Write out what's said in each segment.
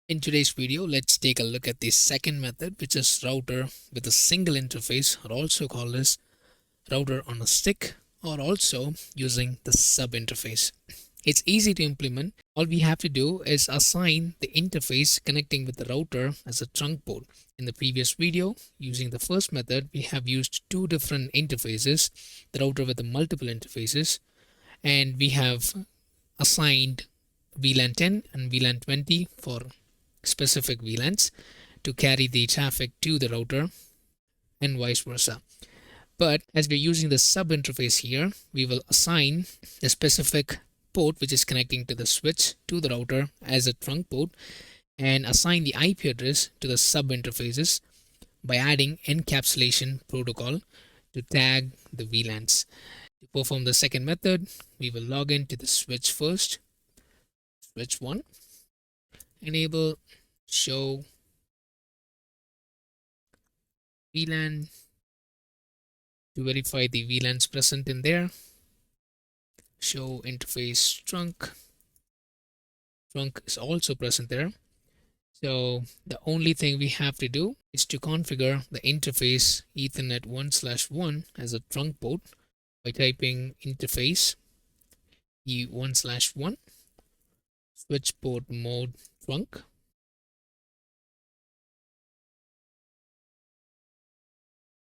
In today's video, let's take a look at the second method, which is router with a single interface, or also called as router on a stick, or also using the sub interface. It's easy to implement. All we have to do is assign the interface connecting with the router as a trunk port. In the previous video, using the first method, we have used two different interfaces, the router with the multiple interfaces, and we have assigned VLAN 10 and VLAN 20 for specific VLANs to carry the traffic to the router and vice versa. But as we're using the sub interface here, we will assign the specific port which is connecting to the switch to the router as a trunk port and assign the IP address to the sub interfaces by adding encapsulation protocol to tag the VLANs. To perform the second method, we will log into the switch first. Switch 1, enable show VLAN to verify the VLANs present in there. Show interface trunk. Trunk is also present there. So the only thing we have to do is to configure the interface Ethernet 1/1 as a trunk port by typing interface E1/1 switch port mode trunk.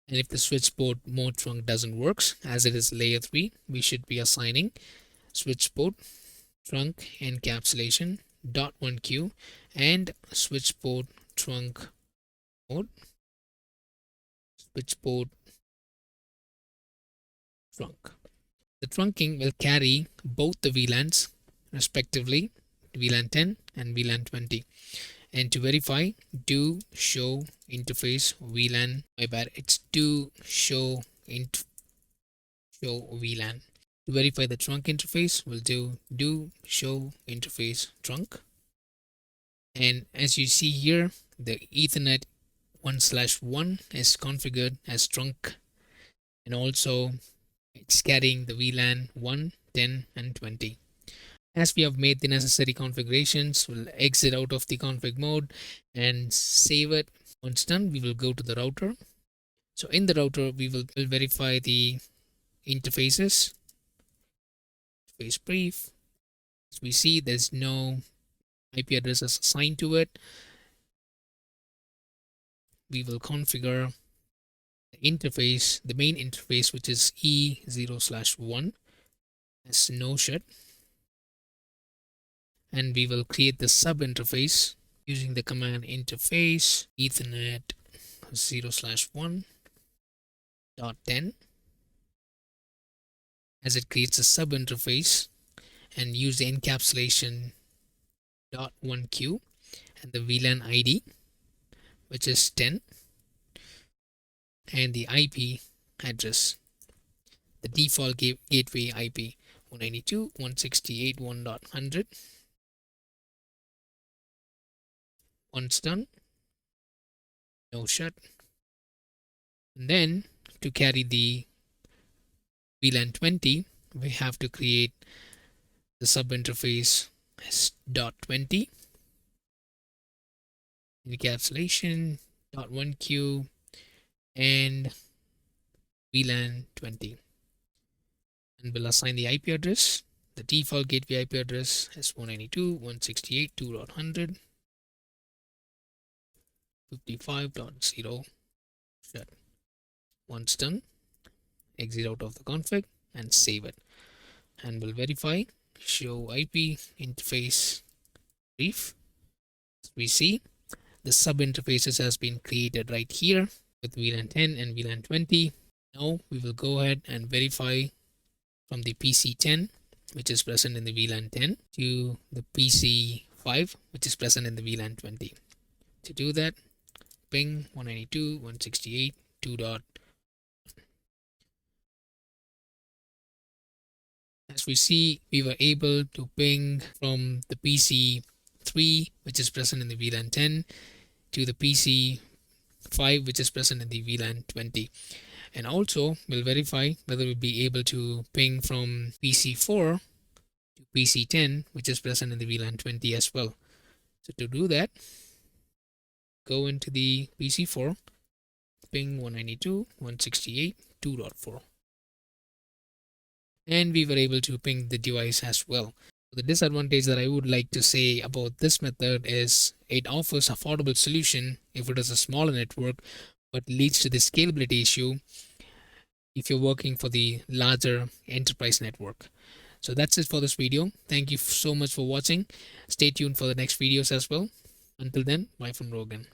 And if the switch port mode trunk doesn't work, as it is layer 3, we should be assigning switch port trunk encapsulation .1q and switch port trunk mode switch port trunk. The trunking will carry both the VLANs respectively, VLAN 10 and VLAN 20. And to verify, do show interface VLAN. My bad, it's do show VLAN. To verify the trunk interface, we'll do show interface trunk. And as you see here, the Ethernet 1/1 is configured as trunk, and also it's carrying the VLAN 1, 10, and 20. As we have made the necessary configurations, we'll exit out of the config mode and save it. Once done, we will go to the router. So in the router, we will verify the interfaces. Interface brief. As we see, there's no IP addresses assigned to it. We will configure the interface, the main interface, which is E0/1 as no shut. And we will create the sub interface using the command interface Ethernet 0/1.10 as it creates a sub interface, and use the encapsulation .1q and the VLAN ID, which is 10, and the IP address, the default gateway IP 192.168.1.100. Once done, no shut. And then to carry the VLAN 20, we have to create the sub interface as .20 encapsulation .1q and VLAN 20, and we'll assign the IP address. The default gateway IP address is 192.168.2.100 55.0 shut. Once done, exit out of the config and save it, and we'll verify show IP interface brief. As we see, the sub interfaces has been created right here with VLAN 10 and VLAN 20. Now we will go ahead and verify from the PC10, which is present in the VLAN 10, to the PC5, which is present in the VLAN 20. To do that, ping 192.168.2. As we see, we were able to ping from the PC3, which is present in the VLAN 10, to the PC5, which is present in the VLAN 20. And also, we'll verify whether we'll be able to ping from PC4 to PC10, which is present in the VLAN 20 as well. So to do that, go into the PC4, ping 192.168.2.4, and we were able to ping the device as well. The disadvantage that I would like to say about this method is it offers affordable solution if it is a smaller network, but leads to the scalability issue if you're working for the larger enterprise network. So that's it for this video. Thank you so much for watching. Stay tuned for the next videos as well. Until then, bye from Rogan.